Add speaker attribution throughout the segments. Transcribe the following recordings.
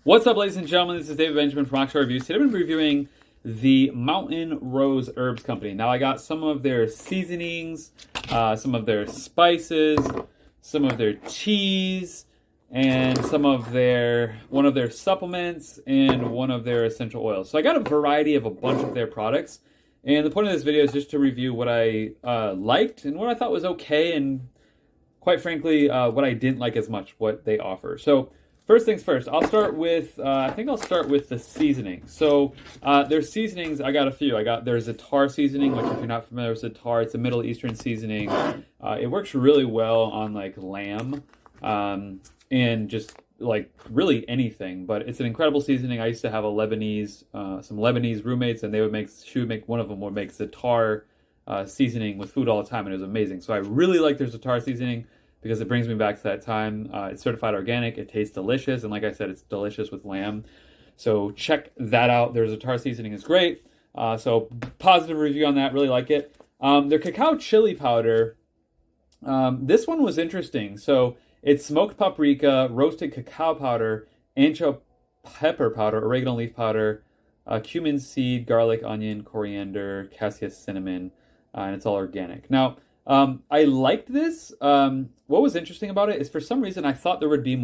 Speaker 1: What's up, ladies and gentlemen? This is David Benjamin from Rockstar Reviews. Today I'm going to be reviewing the Mountain Rose Herbs Company. Now I got some of their seasonings, some of their spices, some of their teas, and one of their supplements, and one of their essential oils. So I got a variety of a bunch of their products. And the point of this video is just to review what I liked and what I thought was okay, and quite frankly, what I didn't like as much, what they offer. So first things first, I'll start with, I think I'll start with the seasoning. So their seasonings, I got a few. I got their Za'atar Seasoning, which if you're not familiar with Za'atar, it's a Middle Eastern seasoning. It works really well on like lamb and just like really anything, but it's an incredible seasoning. I used to have some Lebanese roommates, and one of them would make Za'atar seasoning with food all the time, and it was amazing. So I really like their Za'atar seasoning, because it brings me back to that time. It's certified organic. It tastes delicious. And like I said, it's delicious with lamb. So check that out. Their Za'atar seasoning is great. So positive review on that. Really like it. Their cacao chili powder. This one was interesting. So it's smoked paprika, roasted cacao powder, ancho pepper powder, oregano leaf powder, cumin seed, garlic, onion, coriander, cassia cinnamon, and it's all organic. Now, I liked this. What was interesting about it is, for some reason, I thought there would be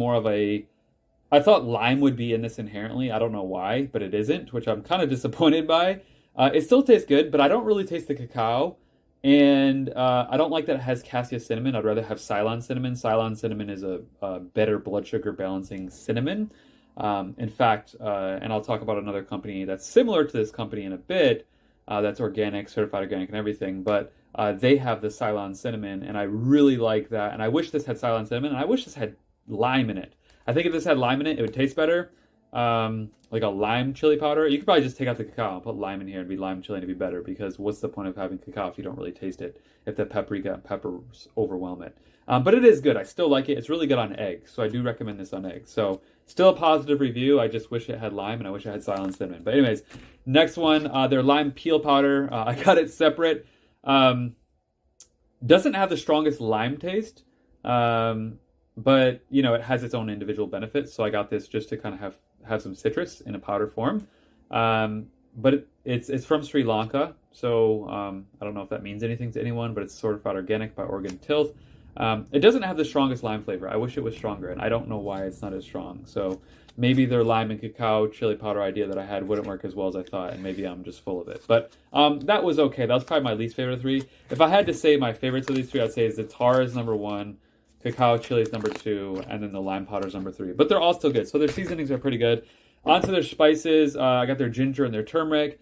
Speaker 1: I thought lime would be in this inherently. I don't know why, but it isn't, which I'm kind of disappointed by. It still tastes good, but I don't really taste the cacao. And I don't like that it has cassia cinnamon. I'd rather have Ceylon cinnamon. Ceylon cinnamon is a better blood sugar balancing cinnamon. In fact, and I'll talk about another company that's similar to this company in a bit, that's organic, certified organic and everything, but they have the Ceylon cinnamon, and I really like that. And I wish this had Ceylon cinnamon, and I wish this had lime in it. I think if this had lime in it, it would taste better. Like a lime chili powder. You could probably just take out the cacao and put lime in here and be lime chili and it'd be better, because what's the point of having cacao if you don't really taste it, if the paprika and peppers overwhelm it? But it is good. I still like it. It's really good on eggs, so I do recommend this on eggs. So still a positive review. I just wish it had lime, and I wish it had Ceylon cinnamon. But anyways, next one, their lime peel powder. I got it separate. Doesn't have the strongest lime taste, but you know, it has its own individual benefits. So I got this just to kind of have some citrus in a powder form. But it's from Sri Lanka, so I don't know if that means anything to anyone, but it's certified organic by Oregon Tilth. It doesn't have the strongest lime flavor. I wish it was stronger, and I don't know why it's not as strong. So maybe their lime and cacao chili powder idea that I had wouldn't work as well as I thought, and maybe I'm just full of it. But that was okay. That was probably my least favorite of three. If I had to say my favorites of these three, I'd say Za'atar is number one, cacao chili is number two, and then the lime powder is number three. But they're all still good. So their seasonings are pretty good. On to their spices. I got their ginger and their turmeric.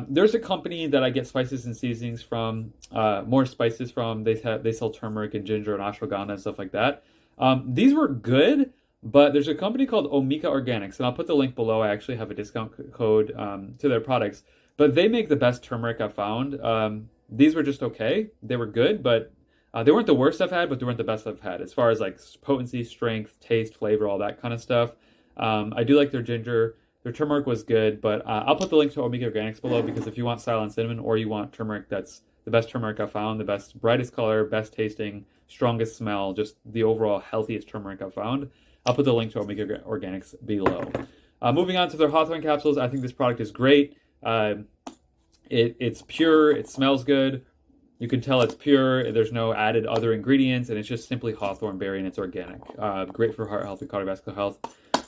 Speaker 1: There's a company that I get spices and seasonings from, more spices from. They sell turmeric and ginger and ashwagandha and stuff like that. These were good, but there's a company called Omika Organics, and I'll put the link below. I actually have a discount code to their products, but they make the best turmeric I've found. These were just okay. They were good, but they weren't the worst I've had, but they weren't the best I've had as far as like potency, strength, taste, flavor, all that kind of stuff. I do like their ginger. Their turmeric was good, but I'll put the link to Omega Organics below, because if you want Ceylon cinnamon, or you want turmeric that's the best turmeric I found, the best, brightest color, best tasting, strongest smell, just the overall healthiest turmeric I've found, I'll put the link to Omega Organics below. Moving on to their Hawthorn capsules, I think this product is great. It's pure, it smells good. You can tell it's pure, there's no added other ingredients, and it's just simply Hawthorn berry, and it's organic. Great for heart health and cardiovascular health.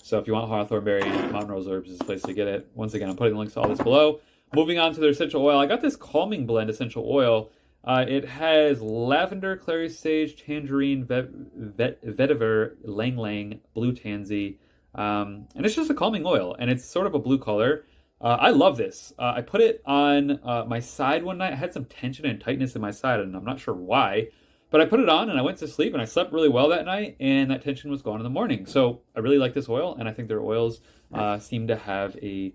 Speaker 1: So if you want Hawthorn berry, Mountain Rose Herbs is the place to get it. Once again, I'm putting the links to all this below. Moving on to their essential oil. I got this calming blend essential oil. It has lavender, clary sage, tangerine, vetiver, lang lang, blue tansy. And it's just a calming oil, and it's sort of a blue color. I love this. I put it on my side one night. I had some tension and tightness in my side, and I'm not sure why. But I put it on, and I went to sleep, and I slept really well that night, and that tension was gone in the morning. So I really like this oil, and I think their oils seem to have a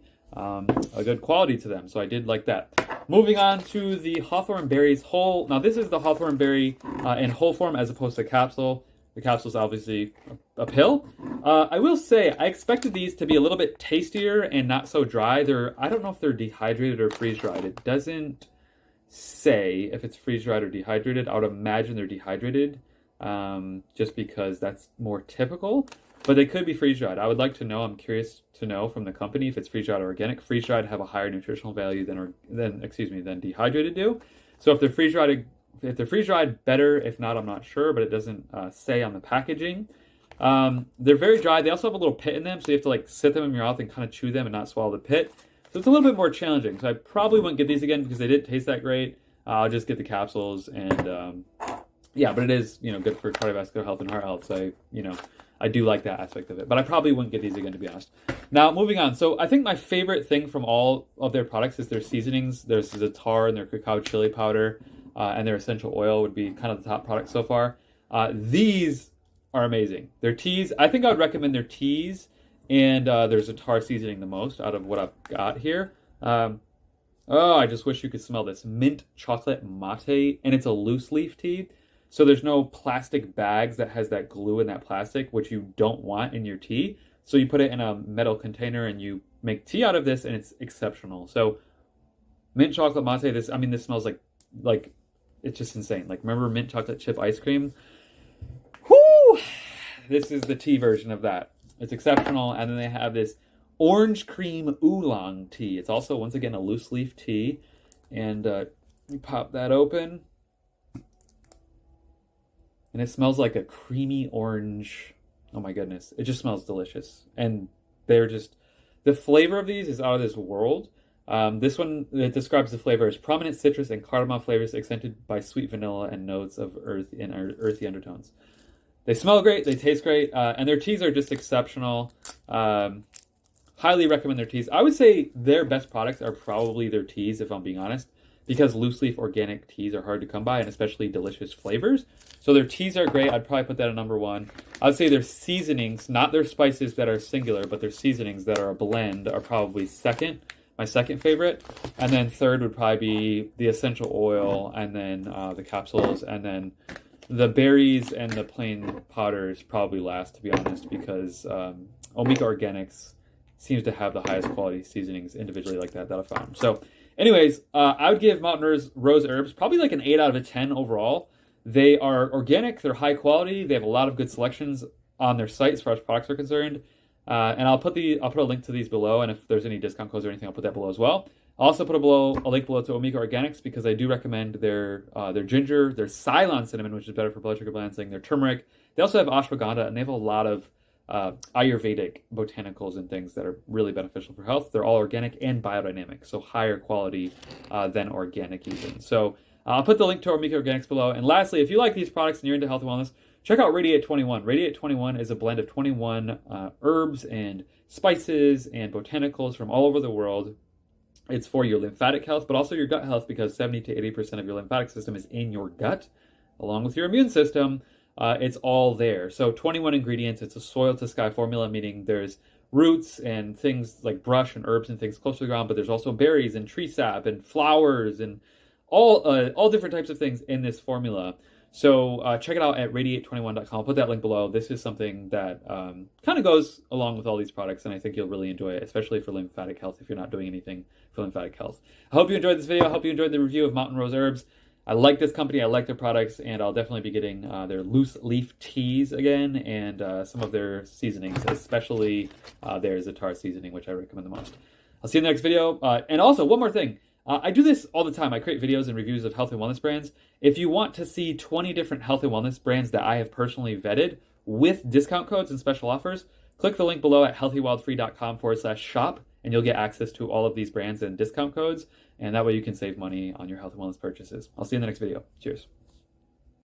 Speaker 1: good quality to them. So I did like that. Moving on to the Hawthorn Berries Whole. Now, this is the Hawthorn Berry in whole form as opposed to capsule. The capsule is obviously a pill. I will say, I expected these to be a little bit tastier and not so dry. I don't know if they're dehydrated or freeze-dried. It doesn't say if it's freeze-dried or dehydrated. I would imagine they're dehydrated, just because that's more typical. but they could be freeze-dried. I would like to know, I'm curious to know from the company if it's freeze-dried or organic. Freeze-dried have a higher nutritional value than dehydrated do. So if they're freeze-dried, better. If not, I'm not sure, but it doesn't say on the packaging. They're very dry. They also have a little pit in them, so you have to like sit them in your mouth and kind of chew them and not swallow the pit. So it's a little bit more challenging. So I probably wouldn't get these again because they didn't taste that great. I'll just get the capsules and yeah, but it is, good for cardiovascular health and heart health. So I do like that aspect of it. But I probably wouldn't get these again, to be honest. Now, moving on. So I think my favorite thing from all of their products is their seasonings. There's Za'atar and their Cacao Chili powder and their essential oil would be kind of the top products so far. These are amazing. Their teas, I think I would recommend their teas and their Za'atar Seasoning the most out of what I've got here. I just wish you could smell this. Mint chocolate mate, and it's a loose leaf tea. So there's no plastic bags that has that glue in that plastic, which you don't want in your tea. So you put it in a metal container and you make tea out of this, and it's exceptional. So mint chocolate mate, this smells like it's just insane. Like, remember mint chocolate chip ice cream? Whoo! This is the tea version of that. It's exceptional. And then they have this orange cream oolong tea. It's also, once again, a loose leaf tea. And you pop that open. And it smells like a creamy orange. Oh my goodness. It just smells delicious. And the flavor of these is out of this world. This one, it describes the flavor as prominent citrus and cardamom flavors accented by sweet vanilla and notes of earthy undertones. They smell great, they taste great, and their teas are just exceptional. Highly recommend their teas. I would say their best products are probably their teas, if I'm being honest, because loose leaf organic teas are hard to come by, and especially delicious flavors. So their teas are great. I'd probably put that at number one. I'd say their seasonings, not their spices that are singular, but their seasonings that are a blend, are probably second. My second favorite. And then third would probably be the essential oil, and then the capsules, and then the berries and the plain powders probably last, to be honest, because Omega Organics seems to have the highest quality seasonings individually like that I've found. So anyways, I would give Mountain Rose Herbs probably like an 8 out of 10 overall. They are organic, they're high quality, they have a lot of good selections on their site as far as products are concerned. And I'll put a link to these below, and if there's any discount codes or anything, I'll put that below as well. I'll also put a link below to Omega Organics because I do recommend their ginger, their Ceylon cinnamon, which is better for blood sugar balancing, their turmeric. They also have ashwagandha, and they have a lot of Ayurvedic botanicals and things that are really beneficial for health. They're all organic and biodynamic, so higher quality than organic even. So I'll put the link to Omega Organics below. And lastly, if you like these products and you're into health and wellness, check out Radiate 21. Radiate 21 is a blend of 21 herbs and spices and botanicals from all over the world. It's for your lymphatic health, but also your gut health, because 70 to 80% of your lymphatic system is in your gut, along with your immune system. It's all there. So 21 ingredients. It's a soil to sky formula, meaning there's roots and things like brush and herbs and things close to the ground, but there's also berries and tree sap and flowers and all different types of things in this formula. So check it out at radiate21.com. I'll put that link below. This is something that kind of goes along with all these products, and I think you'll really enjoy it, especially for lymphatic health if you're not doing anything for lymphatic health. I hope you enjoyed this video. I hope you enjoyed the review of Mountain Rose Herbs. I like this company. I like their products, and I'll definitely be getting their loose leaf teas again and some of their seasonings, especially their Za'atar Seasoning, which I recommend the most. I'll see you in the next video. And also, one more thing. I do this all the time. I create videos and reviews of health and wellness brands. If you want to see 20 different health and wellness brands that I have personally vetted with discount codes and special offers, click the link below at healthywildfree.com/shop, and you'll get access to all of these brands and discount codes. And that way you can save money on your health and wellness purchases. I'll see you in the next video. Cheers.